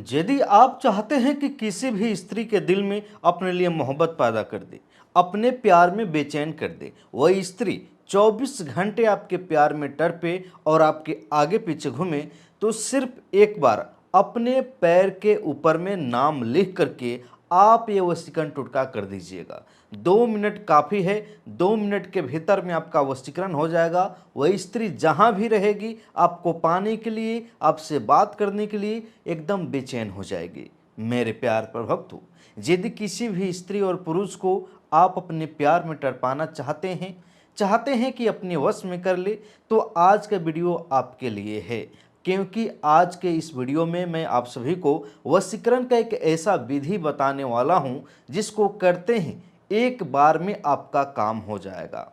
यदि आप चाहते हैं कि किसी भी स्त्री के दिल में अपने लिए मोहब्बत पैदा कर दे, अपने प्यार में बेचैन कर दे, वही स्त्री 24 घंटे आपके प्यार में तड़पे और आपके आगे पीछे घूमे, तो सिर्फ एक बार अपने पैर के ऊपर में नाम लिख करके आप ये वशीकरण टुटका कर दीजिएगा। 2 मिनट काफ़ी है। 2 मिनट के भीतर में आपका वशीकरण हो जाएगा। वही स्त्री जहाँ भी रहेगी आपको पाने के लिए, आपसे बात करने के लिए एकदम बेचैन हो जाएगी। मेरे प्यार प्रभक्त हो, यदि किसी भी स्त्री और पुरुष को आप अपने प्यार में तड़पाना चाहते हैं कि अपने वश में कर ले, तो आज का वीडियो आपके लिए है। क्योंकि आज के इस वीडियो में मैं आप सभी को वशीकरण का एक ऐसा विधि बताने वाला हूं जिसको करते ही एक बार में आपका काम हो जाएगा।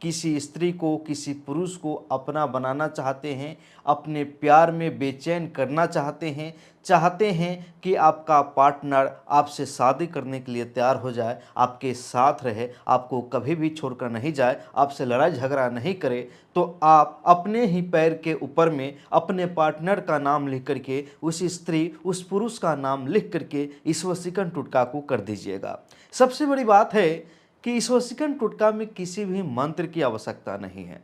किसी स्त्री को, किसी पुरुष को अपना बनाना चाहते हैं, अपने प्यार में बेचैन करना चाहते हैं कि आपका पार्टनर आपसे शादी करने के लिए तैयार हो जाए, आपके साथ रहे, आपको कभी भी छोड़कर नहीं जाए, आपसे लड़ाई झगड़ा नहीं करे, तो आप अपने ही पैर के ऊपर में अपने पार्टनर का नाम लिख करके, उस स्त्री, उस पुरुष का नाम लिख करके इस वशीकरण टुटका को कर दीजिएगा। सबसे बड़ी बात है कि इस वशीकरण टुटका में किसी भी मंत्र की आवश्यकता नहीं है।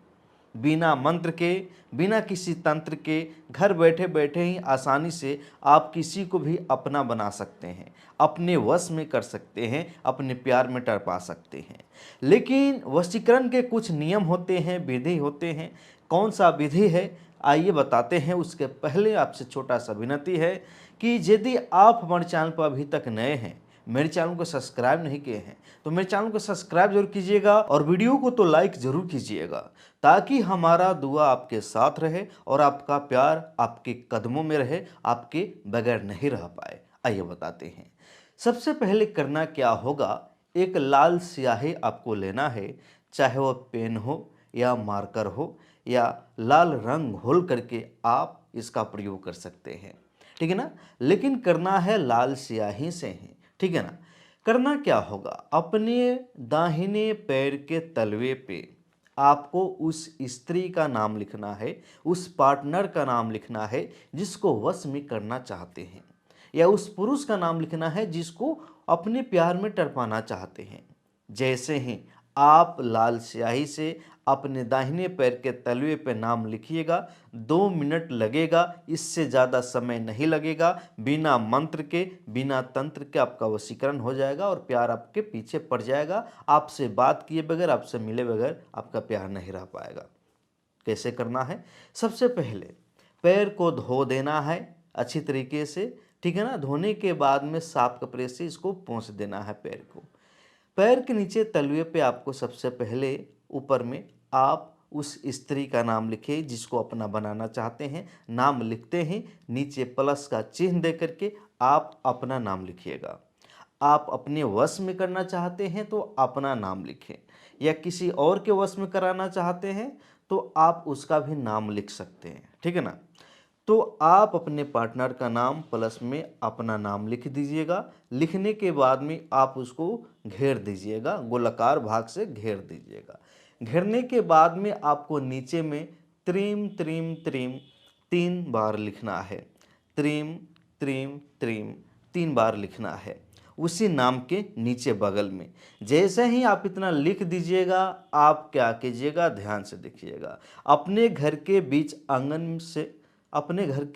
बिना मंत्र के, बिना किसी तंत्र के घर बैठे बैठे ही आसानी से आप किसी को भी अपना बना सकते हैं, अपने वश में कर सकते हैं, अपने प्यार में टरपा सकते हैं। लेकिन वशीकरण के कुछ नियम होते हैं, विधि होते हैं। कौन सा विधि है आइए बताते हैं। उसके पहले आपसे छोटा सा विनती है कि यदि आप हमारे चैनल पर अभी तक नए हैं, मेरे चैनल को सब्सक्राइब नहीं किए हैं, तो मेरे चैनल को सब्सक्राइब जरूर कीजिएगा और वीडियो को तो लाइक जरूर कीजिएगा, ताकि हमारा दुआ आपके साथ रहे और आपका प्यार आपके कदमों में रहे, आपके बगैर नहीं रह पाए। आइए बताते हैं। सबसे पहले करना क्या होगा, एक लाल स्याही आपको लेना है, चाहे वह पेन हो या मार्कर हो या लाल रंग घोल करके आप इसका प्रयोग कर सकते हैं, ठीक है ना। लेकिन करना है लाल स्याही से ही, ठीक है ना। करना क्या होगा, अपने दाहिने पैर के तलवे पे आपको उस स्त्री का नाम लिखना है, उस पार्टनर का नाम लिखना है जिसको वश में करना चाहते हैं, या उस पुरुष का नाम लिखना है जिसको अपने प्यार में टरपाना चाहते हैं। जैसे ही आप लाल स्याही से अपने दाहिने पैर के तलवे पे नाम लिखिएगा, 2 मिनट लगेगा, इससे ज़्यादा समय नहीं लगेगा। बिना मंत्र के, बिना तंत्र के आपका वशीकरण हो जाएगा और प्यार आपके पीछे पड़ जाएगा। आपसे बात किए बगैर, आपसे मिले बगैर आपका प्यार नहीं रह पाएगा। कैसे करना है, सबसे पहले पैर को धो देना है अच्छी तरीके से, ठीक है ना। धोने के बाद में साफ कपड़े से इसको पोंछ देना है पैर को। पैर के नीचे तलवे पे आपको सबसे पहले ऊपर में आप उस स्त्री का नाम लिखिए जिसको अपना बनाना चाहते हैं। नाम लिखते हैं, नीचे प्लस का चिन्ह दे करके आप अपना नाम लिखिएगा। आप अपने वश में करना चाहते हैं तो अपना नाम लिखें, या किसी और के वश में कराना चाहते हैं तो आप उसका भी नाम लिख सकते हैं, ठीक है ना। तो आप अपने पार्टनर का नाम प्लस में अपना नाम लिख दीजिएगा। लिखने के बाद में आप उसको घेर दीजिएगा, गोलाकार भाग से घेर दीजिएगा। घेरने के बाद में आपको नीचे में त्रीम त्रीम त्रीम 3 बार लिखना है। त्रीम त्रीम त्रीम 3 बार लिखना है उसी नाम के नीचे बगल में। जैसे ही आप इतना लिख दीजिएगा, आप क्या कीजिएगा, ध्यान से देखिएगा। अपने घर के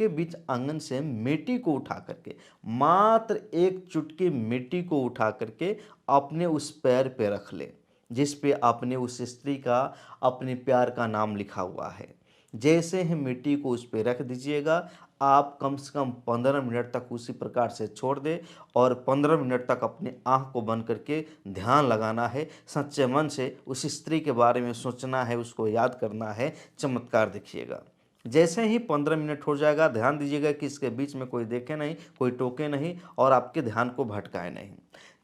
बीच आंगन से मिट्टी को उठा करके, मात्र एक चुटकी मिट्टी को उठा करके अपने उस पैर पे रख ले जिस पे आपने उस स्त्री का, अपने प्यार का नाम लिखा हुआ है। जैसे ही मिट्टी को उस पे रख दीजिएगा, आप कम से कम 15 मिनट तक उसी प्रकार से छोड़ दे और 15 मिनट तक अपने आँख को बंद करके ध्यान लगाना है। सच्चे मन से उस स्त्री के बारे में सोचना है, उसको याद करना है, चमत्कार देखिएगा। जैसे ही 15 मिनट हो जाएगा, ध्यान दीजिएगा कि इसके बीच में कोई देखे नहीं, कोई टोके नहीं और आपके ध्यान को भटकाए नहीं।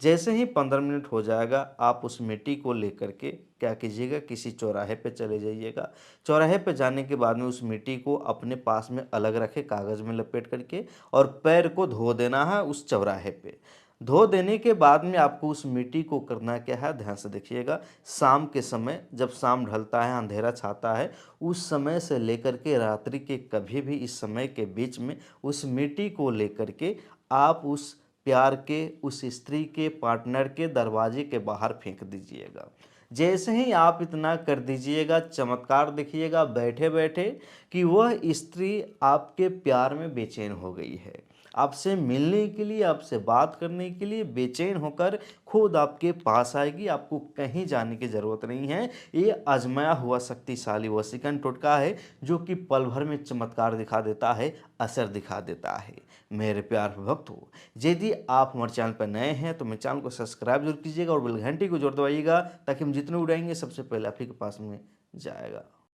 जैसे ही 15 मिनट हो जाएगा, आप उस मिट्टी को लेकर के क्या कीजिएगा, किसी चौराहे पे चले जाइएगा। चौराहे पे जाने के बाद में उस मिट्टी को अपने पास में अलग रखें, कागज़ में लपेट करके, और पैर को धो देना है उस चौराहे पे। धो देने के बाद में आपको उस मिट्टी को करना क्या है, ध्यान से देखिएगा। शाम के समय जब शाम ढलता है, अंधेरा छाता है, उस समय से लेकर के रात्रि के कभी भी इस समय के बीच में उस मिट्टी को लेकर के आप उस प्यार के, उस स्त्री के, पार्टनर के दरवाजे के बाहर फेंक दीजिएगा। जैसे ही आप इतना कर दीजिएगा, चमत्कार देखिएगा बैठे बैठे कि वह स्त्री आपके प्यार में बेचैन हो गई है। आपसे मिलने के लिए, आपसे बात करने के लिए बेचैन होकर खुद आपके पास आएगी। आपको कहीं जाने की ज़रूरत नहीं है। ये आजमाया हुआ शक्तिशाली वशीकरण टोटका है जो कि पल भर में चमत्कार दिखा देता है, असर दिखा देता है। मेरे प्यार भक्त हो, यदि आप हमारे चैनल पर नए हैं तो मेरे चैनल को सब्सक्राइब जरूर कीजिएगा और बेल घंटी को जोड़ दबाइएगा ताकि हम जितने उड़ाएंगे सबसे पहले आप ही के पास में जाएगा।